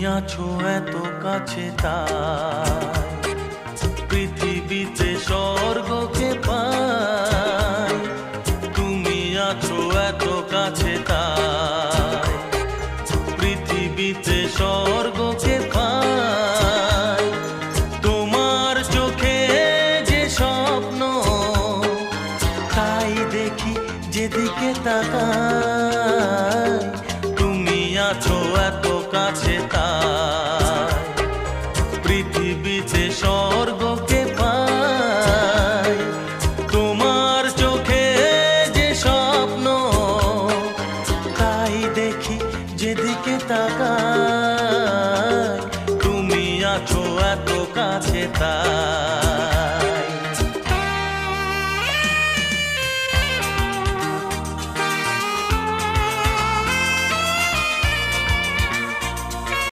আছো এত কাছে তাই পৃথিবীতে স্বর্গকে পাই। তুমি আছো এত কাছে তাই পৃথিবীতে স্বর্গকে পাই। তোমার চোখে যে স্বপ্ন তাই দেখি যেদিকে তাকাই। তুমি আছো এত কাছে তাই পৃথিবীতে স্বর্গকে পাই। তোমার চোখে যে স্বপ্ন তাই দেখি যেদিকে তাকাই। তুমি আছো এত কাছে তাই।